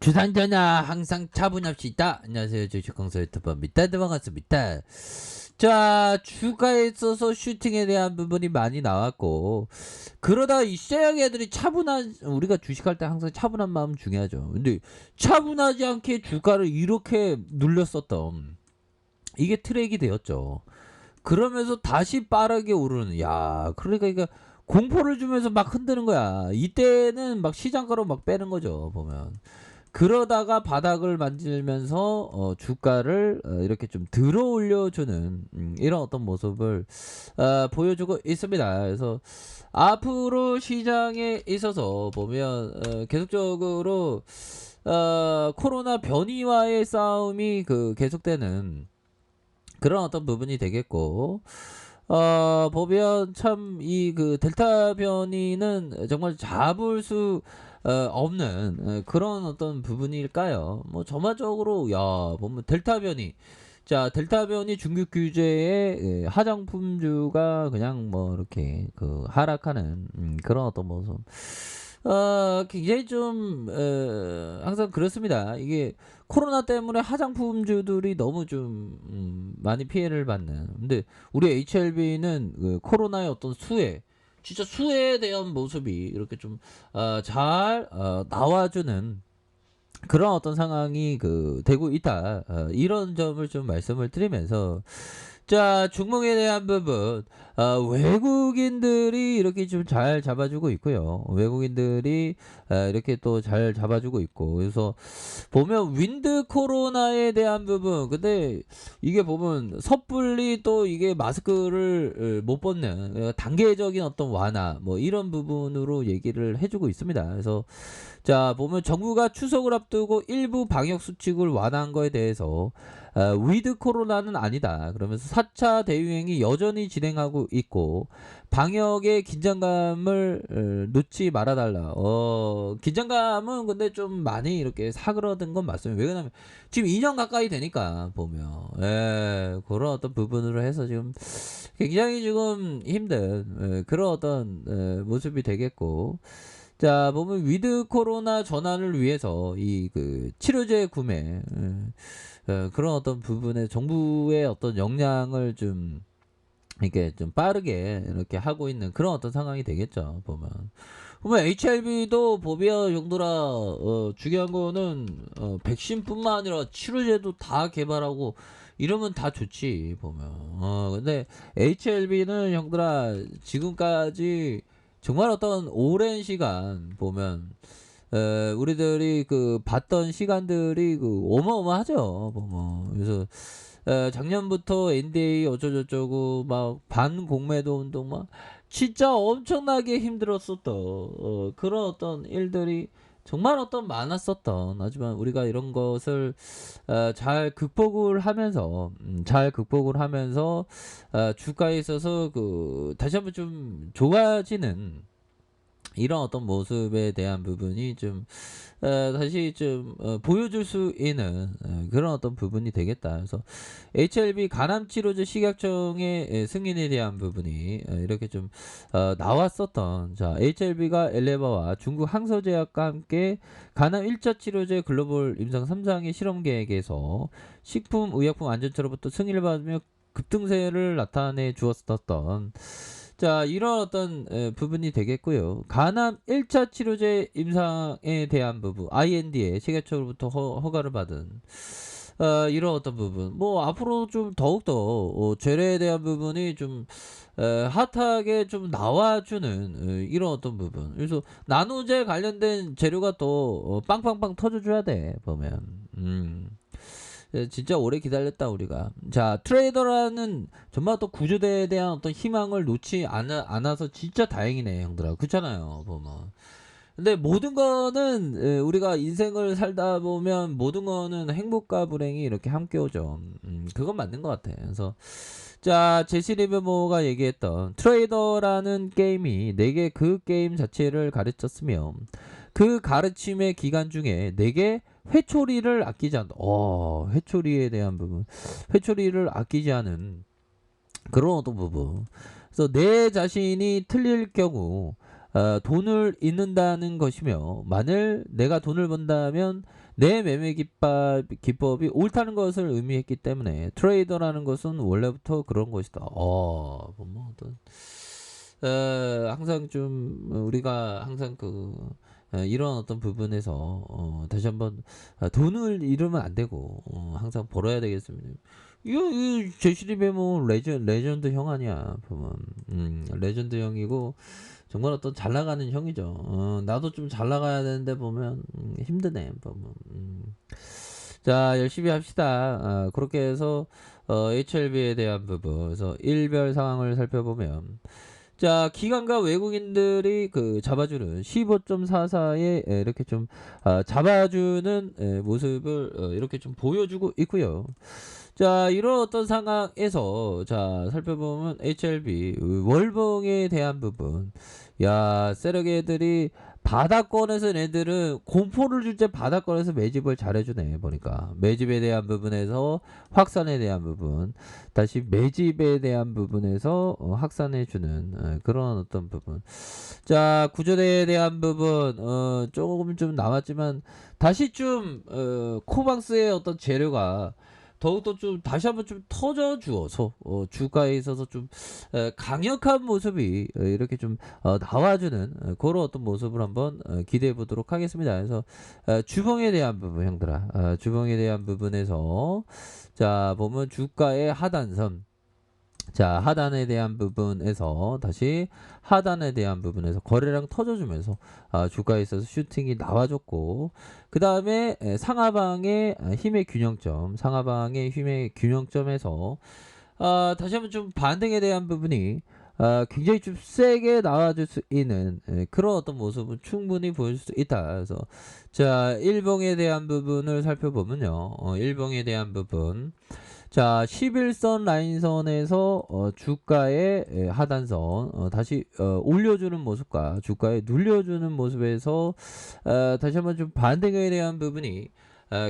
주산전화 항상 차분합시다. 안녕하세요. 주식공사 유튜버 밑단드 반갑습니다. 자, 주가에 있어서 슈팅에 대한 부분이 많이 나왔고, 그러다 이 쉐어형 애들이 우리가 주식할 때 항상 차분한 마음 중요하죠. 근데 차분하지 않게 주가를 이렇게 눌렸었던 이게 트랙이 되었죠. 그러면서 다시 빠르게 오르는, 야, 그러니까 이거 공포를 주면서 막 흔드는 거야. 이때는 막 시장가로 막 빼는 거죠, 보면. 그러다가 바닥을 만들면서 주가를 이렇게 좀 들어 올려주는 이런 어떤 모습을 보여주고 있습니다. 그래서 앞으로 시장에 있어서 보면 계속적으로 코로나 변이와의 싸움이 계속되는 그런 어떤 부분이 되겠고, 보면 참 델타 변이는 정말 잡을 수 없는 그런 어떤 부분일까요? 뭐 전반적으로 보면 델타 변이, 자 델타 변이 중국 규제에 화장품주가 그냥 뭐 이렇게 하락하는 그런 어떤 모습. 굉장히 좀 항상 그렇습니다. 이게 코로나 때문에 화장품주들이 너무 좀 많이 피해를 받는. 근데 우리 HLB는 코로나의 어떤 진짜 수혜에 대한 모습이 이렇게 좀 잘 나와주는 그런 어떤 상황이 되고 있다. 이런 점을 좀 말씀을 드리면서, 자, 중목에 대한 부분, 외국인들이 이렇게 좀 잘 잡아주고 있고요. 외국인들이 이렇게 또 잘 잡아주고 있고, 그래서 보면 윈드 코로나에 대한 부분, 근데 이게 보면 섣불리 또 이게 마스크를 못 벗는 단계적인 어떤 완화, 뭐 이런 부분으로 얘기를 해주고 있습니다. 그래서 자, 보면 정부가 추석을 앞두고 일부 방역 수칙을 완화한 거에 대해서 위드 코로나는 아니다. 그러면서 4차 대유행이 여전히 진행하고 있고 방역의 긴장감을 놓지 말아달라. 긴장감은 근데 좀 많이 이렇게 사그러든 건 맞습니다. 왜 그러냐면 지금 2년 가까이 되니까 보면 그런 어떤 부분으로 해서 지금 굉장히 지금 힘든 그런 어떤 모습이 되겠고, 자, 보면 위드 코로나 전환을 위해서 치료제 구매, 그런 어떤 부분에 정부의 어떤 역량을 좀 이렇게 좀 빠르게 이렇게 하고 있는 그런 어떤 상황이 되겠죠. 보면 HLB도 보비아 정도라 중요한 거는 백신뿐만 아니라 치료제도 다 개발하고 이러면 다 좋지 보면. 근데 HLB는 형들아 지금까지 정말 어떤 오랜 시간 보면 우리들이 봤던 시간들이 어마어마하죠. 보면. 그래서 작년부터 NDA 어쩌고저쩌고 막 반공매도 운동 막 진짜 엄청나게 힘들었었던 그런 어떤 일들이 정말 어떤 많았었던, 하지만 우리가 이런 것을 잘 극복을 하면서 주가에 있어서 다시 한번 좀 좋아지는 이런 어떤 모습에 대한 부분이 좀 다시 좀 보여줄 수 있는 그런 어떤 부분이 되겠다. 그래서 HLB 간암치료제 식약청의 승인에 대한 부분이 이렇게 좀 나왔었던, 자 HLB가 엘레바와 중국 항서제약과 함께 간암 1차 치료제 글로벌 임상 3상의 실험 계획에서 식품의약품안전처로부터 승인을 받으며 급등세를 나타내 주었었던, 자 이런 어떤 부분이 되겠고요. 간암 1차 치료제 임상에 대한 부분 IND에 식약처로부터 허가를 받은 이런 어떤 부분, 뭐 앞으로 좀 더욱더 재래에 대한 부분이 좀 핫하게 좀 나와주는 이런 어떤 부분. 그래서 나노제 관련된 재료가 또 빵빵빵 터져줘야 돼 보면. 진짜 오래 기다렸다 우리가. 자, 트레이더라는 정말 또 구조대에 대한 어떤 희망을 놓지 않아서 진짜 다행이네 형들아. 그렇잖아요 보면. 근데 모든 거는 우리가 인생을 살다 보면 모든 거는 행복과 불행이 이렇게 함께 오죠. 그건 맞는 것 같아. 그래서 자, 제시 리버모가 얘기했던 트레이더라는 게임이 내게 그 게임 자체를 가르쳤으며 그 가르침의 기간 중에 내게 회초리를 아끼지 않다. 회초리에 대한 부분. 회초리를 아끼지 않은 그런 어떤 부분. 그래서 내 자신이 틀릴 경우 돈을 잃는다는 것이며, 만일 내가 돈을 번다면 내 매매 기법이 옳다는 것을 의미했기 때문에 트레이더라는 것은 원래부터 그런 것이다. 뭐 어떤 항상 좀 우리가 항상 이런 어떤 부분에서 다시 한번 돈을 잃으면 안 되고 항상 벌어야 되겠습니다. 이 제시리 베모 레전드 형 아니야 보면 레전드 형이고 정말 어떤 잘 나가는 형이죠. 나도 좀 잘 나가야 되는데 보면 힘드네 보면. 자 열심히 합시다. 그렇게 해서 HLB에 대한 부분 그래서 일별 상황을 살펴보면 자 기관과 외국인들이 잡아주는 15.44에 이렇게 좀 잡아주는 모습을 이렇게 좀 보여주고 있고요. 자 이런 어떤 상황에서 자 살펴보면 HLB 월봉에 대한 부분 야 세력애들이 바닥권에서 애들은 공포를 줄 때 바닥권에서 매집을 잘해주네 보니까 매집에 대한 부분에서 확산에 대한 부분 다시 매집에 대한 부분에서 확산해주는 그런 어떤 부분 자 구조대에 대한 부분 조금 좀 남았지만 다시 좀 코방스의 어떤 재료가 더욱더 좀 다시 한번 좀 터져 주어서 주가에 있어서 좀 강력한 모습이 이렇게 좀 나와주는 그런 어떤 모습을 한번 기대해 보도록 하겠습니다. 그래서 주봉에 대한 부분 형들아 주봉에 대한 부분에서 자 보면 주가의 하단선 자 하단에 대한 부분에서 다시 하단에 대한 부분에서 거래량 터져주면서 주가에 있어서 슈팅이 나와줬고 그 다음에 상하방의 힘의 균형점 상하방의 힘의 균형점에서 다시 한번 좀 반등에 대한 부분이 굉장히 좀 세게 나와줄 수 있는 그런 어떤 모습은 충분히 보여줄 수 있다. 그래서 자 일봉에 대한 부분을 살펴보면요. 일봉에 대한 부분 자 11선 라인선에서 주가의 하단선 다시 올려주는 모습과 주가에 눌려주는 모습에서 다시 한번 좀 반등에 대한 부분이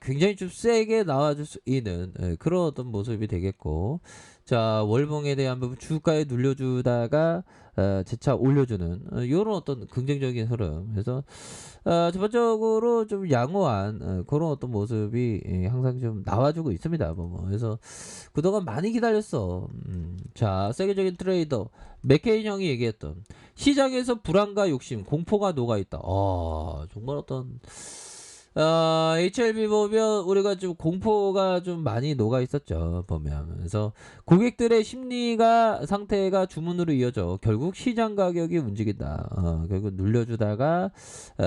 굉장히 좀 세게 나와줄 수 있는 그런 어떤 모습이 되겠고 자 월봉에 대한 부분 주가에 눌려주다가 재차 올려주는 이런 어떤 긍정적인 흐름 그래서 전반적으로 좀 양호한 그런 어떤 모습이 항상 좀 나와주고 있습니다. 그래서 그동안 많이 기다렸어. 자 세계적인 트레이더 맥케인 형이 얘기했던 시장에서 불안과 욕심 공포가 녹아있다. 정말 어떤 HLB 보면 우리가 좀 공포가 좀 많이 녹아 있었죠. 보면 그래서 고객들의 심리가 상태가 주문으로 이어져 결국 시장 가격이 움직인다. 결국 눌려주다가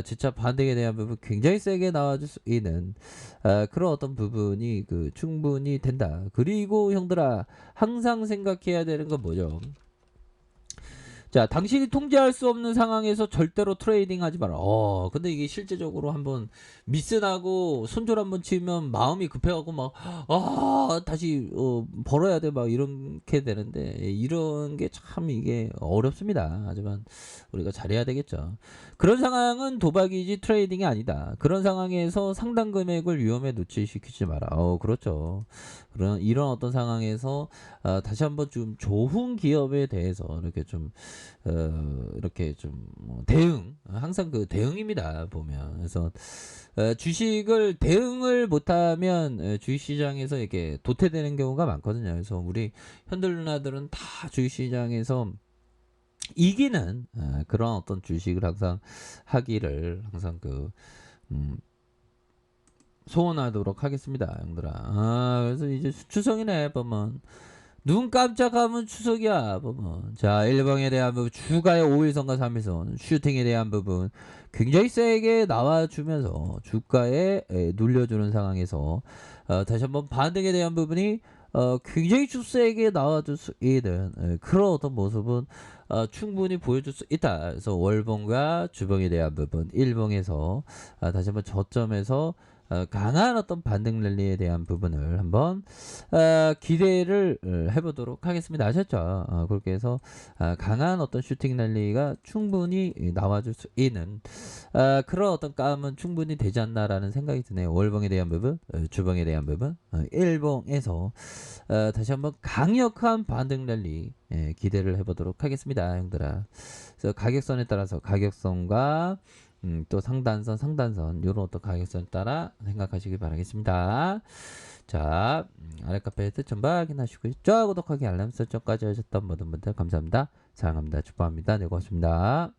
재차 반등에 대한 부분 굉장히 세게 나와줄 수 있는 그런 어떤 부분이 충분히 된다. 그리고 형들아 항상 생각해야 되는 건 뭐죠? 자, 당신이 통제할 수 없는 상황에서 절대로 트레이딩 하지 마라. 근데 이게 실제적으로 한번 미스나고 손절 한번 치면 마음이 급해갖고 다시 벌어야 돼. 막 이렇게 되는데, 이런 게 참 이게 어렵습니다. 하지만 우리가 잘해야 되겠죠. 그런 상황은 도박이지 트레이딩이 아니다. 그런 상황에서 상당 금액을 위험에 노출시키지 마라. 그렇죠. 이런 어떤 상황에서 다시 한번 좀 좋은 기업에 대해서 이렇게 좀 이렇게 좀 대응 항상 대응입니다 보면 그래서 주식을 대응을 못하면 주식시장에서 이렇게 도태되는 경우가 많거든요. 그래서 우리 현들 누나들은 다 주식시장에서 이기는 그런 어떤 주식을 항상 하기를 항상 소원하도록 하겠습니다, 형들아. 그래서 이제 추석이네, 보면. 눈 깜짝하면 추석이야, 보면. 자, 일봉에 대한 부분, 주가의 5일선과 3일선, 슈팅에 대한 부분, 굉장히 세게 나와주면서, 주가에 눌려주는 상황에서, 다시 한번 반등에 대한 부분이, 굉장히 좀 세게 나와줄 수 있는, 그런 어떤 모습은, 충분히 보여줄 수 있다. 그래서 월봉과 주봉에 대한 부분, 일봉에서, 다시 한번 저점에서, 강한 어떤 반등 랠리에 대한 부분을 한번 기대를 해보도록 하겠습니다. 아셨죠? 그렇게 해서 강한 어떤 슈팅 랠리가 충분히 나와줄 수 있는 그런 어떤 감은 충분히 되지 않나라는 생각이 드네요. 월봉에 대한 부분, 주봉에 대한 부분, 일봉에서 다시 한번 강력한 반등 랠리 기대를 해보도록 하겠습니다, 형들아. 그래서 가격선에 따라서 가격선과 또 상단선 요런 어떤 가격선 따라 생각하시기 바라겠습니다. 자, 아래 카페 뜻좀 확인하시고요. 좋아요, 구독하기, 알람 설정까지 하셨던 모든 분들 감사합니다. 사랑합니다. 축복합니다. 네, 고맙습니다.